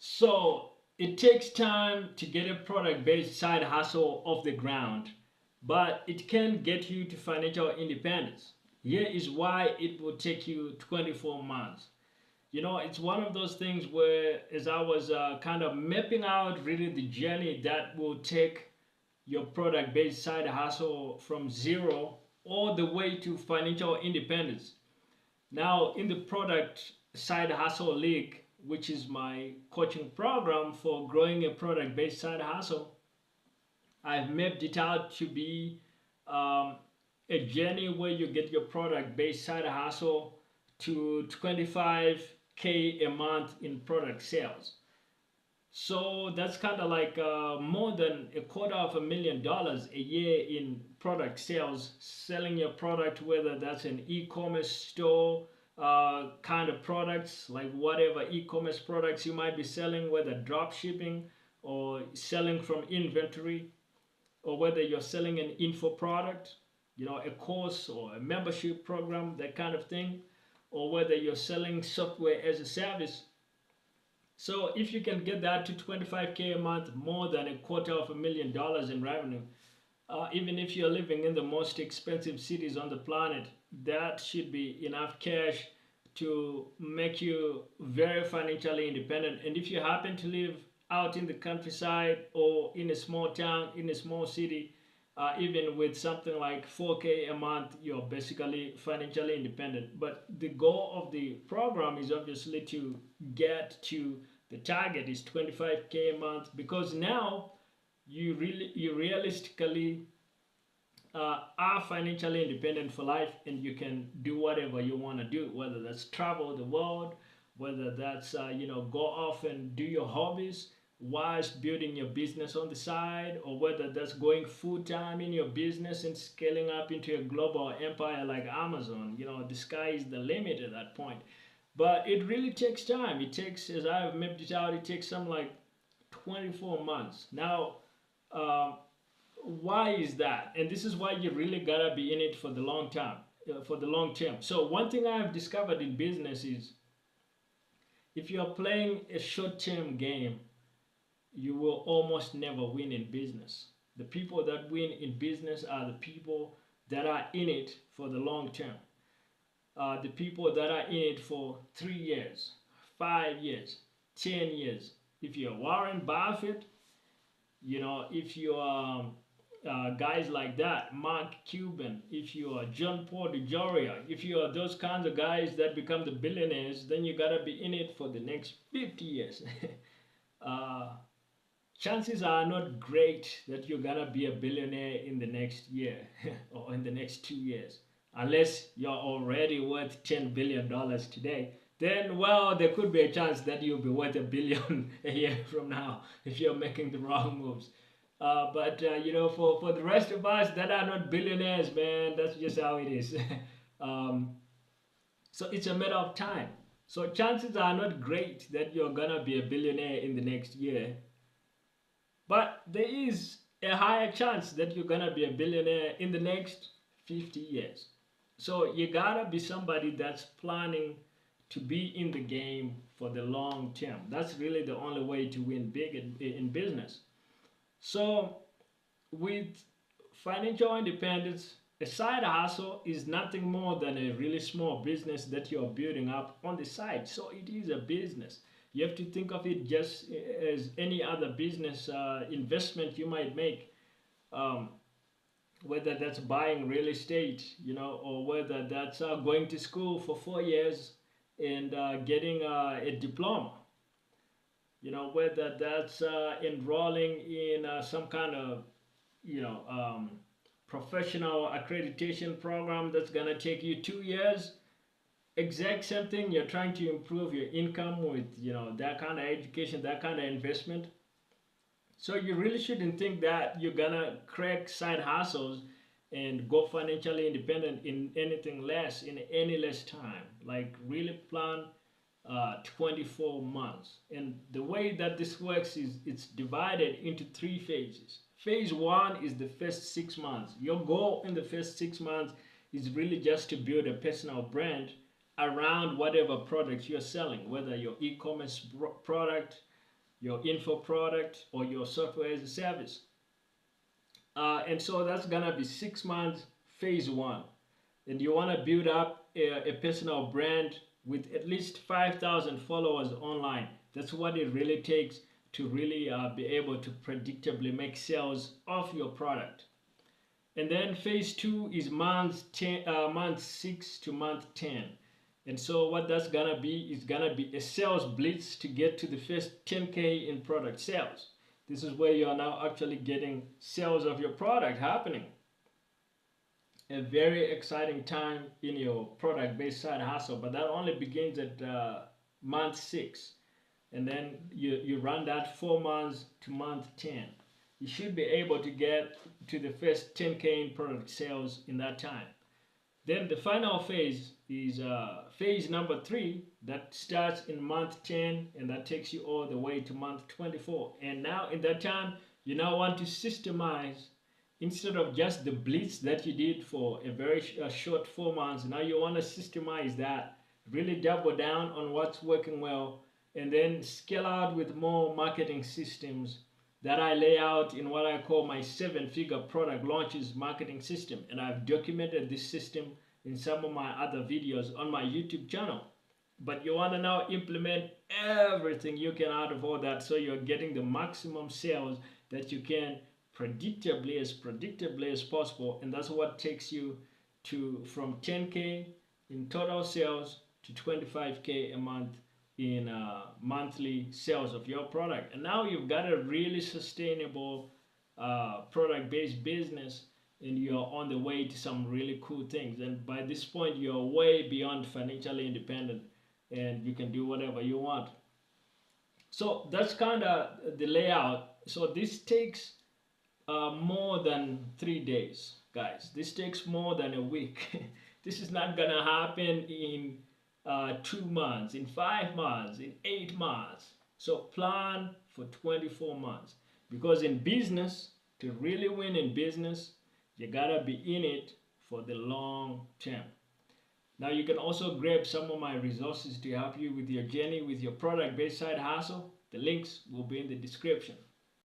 So it takes time to get a product-based side hustle off the ground, but it can get you to financial independence. Here is why it will take you 24 months. It's one of those things where, as I was kind of mapping out really the journey that will take your product based side hustle from zero all the way to financial independence. Now, in the product side hustle league, which is my coaching program for growing a product based side hustle, I've mapped it out to be um, a journey where you get your product based side hustle to 25K a month in product sales. So that's kind of like more than $250,000 a year in product sales, selling your product, whether that's an e-commerce store kind of products, like whatever e-commerce products you might be selling, whether drop shipping or selling from inventory, or whether you're selling an info product, a course or a membership program, that kind of thing, or whether you're selling software as a service. So if you can get that to 25K a month, more than $250,000 in revenue, even if you're living in the most expensive cities on the planet, that should be enough cash to make you very financially independent. And if you happen to live out in the countryside or in a small town, in a small city, even with something like 4K a month, you're basically financially independent. But the goal of the program is obviously to get to the target is 25K a month, because now you realistically are financially independent for life, and you can do whatever you want to do, whether that's travel the world, whether that's go off and do your hobbies whilst building your business on the side, or whether that's going full time in your business and scaling up into a global empire like Amazon. The sky is the limit at that point. But it really takes time. It takes, as I've mapped it out, it takes some like 24 months. Now, why is that? And this is why you really gotta be in it for the long term. For the long term. So one thing I've discovered in business is, if you're playing a short-term game, you will almost never win in business. The people that win in business are the people that are in it for the long term. The people that are in it for 3 years, 5 years, 10 years. If you're Warren Buffett, if you are guys like that, Mark Cuban, if you are John Paul DeJoria, if you are those kinds of guys that become the billionaires, then you gotta be in it for the next 50 years. uh, Chances are not great that you're gonna be a billionaire in the next year or in the next 2 years, unless you're already worth $10 billion today. Then, well, there could be a chance that you'll be worth $1 billion a year from now if you're making the wrong moves. But for the rest of us that are not billionaires, man, that's just how it is. um, so it's a matter of time. So chances are not great that you're gonna be a billionaire in the next year, but there is a higher chance that you're gonna be a billionaire in the next 50 years. So you gotta be somebody that's planning to be in the game for the long term. That's really the only way to win big in business. So with financial independence, a side hustle is nothing more than a really small business that you're building up on the side. So it is a business. You have to think of it just as any other business investment you might make, um, whether that's buying real estate, or whether that's going to school for 4 years and getting a diploma, whether that's enrolling in some kind of you know um, professional accreditation program that's gonna take you 2 years. Exact same thing. You're trying to improve your income with that kind of education, that kind of investment. So you really shouldn't think that you're gonna crack side hustles and go financially independent in anything less, in any less time. Like, really plan 24 months. And the way that this works is it's divided into 3 phases. Phase one is the first 6 months. Your goal in the first 6 months is really just to build a personal brand around whatever products you're selling, whether your e-commerce product, your info product, or your software as a service. And so that's gonna be 6 months, phase one. And you want to build up a personal brand with at least 5,000 followers online. That's what it really takes to really be able to predictably make sales of your product. And then phase two is month 6 to month 10. And so what that's gonna be is gonna be a sales blitz to get to the first 10K in product sales. This is where you are now actually getting sales of your product happening. A very exciting time in your product-based side hustle, but that only begins at month 6. And then you run that 4 months to month 10. You should be able to get to the first 10K in product sales in that time. Then the final phase is phase number 3 that starts in month 10 and that takes you all the way to month 24. And now in that time, you now want to systemize, instead of just the blitz that you did for a very short 4 months. Now you want to systemize that, really double down on what's working well, and then scale out with more marketing systems that I lay out in what I call my 7-figure product launches marketing system. And I've documented this system in some of my other videos on my YouTube channel. But you want to now implement everything you can out of all that, so you're getting the maximum sales that you can predictably as possible. And that's what takes you to from 10K in total sales to 25K a month in monthly sales of your product. And now you've got a really sustainable product-based business, and you're on the way to some really cool things. And by this point, you're way beyond financially independent and you can do whatever you want. So that's kind of the layout. So this takes more than 3 days, guys. This takes more than a week. This is not gonna happen in 2 months, in 5 months, in 8 months. So plan for 24 months, because in business, to really win in business, you gotta be in it for the long term. Now you can also grab some of my resources to help you with your journey with your product-based side hustle. The links will be in the description.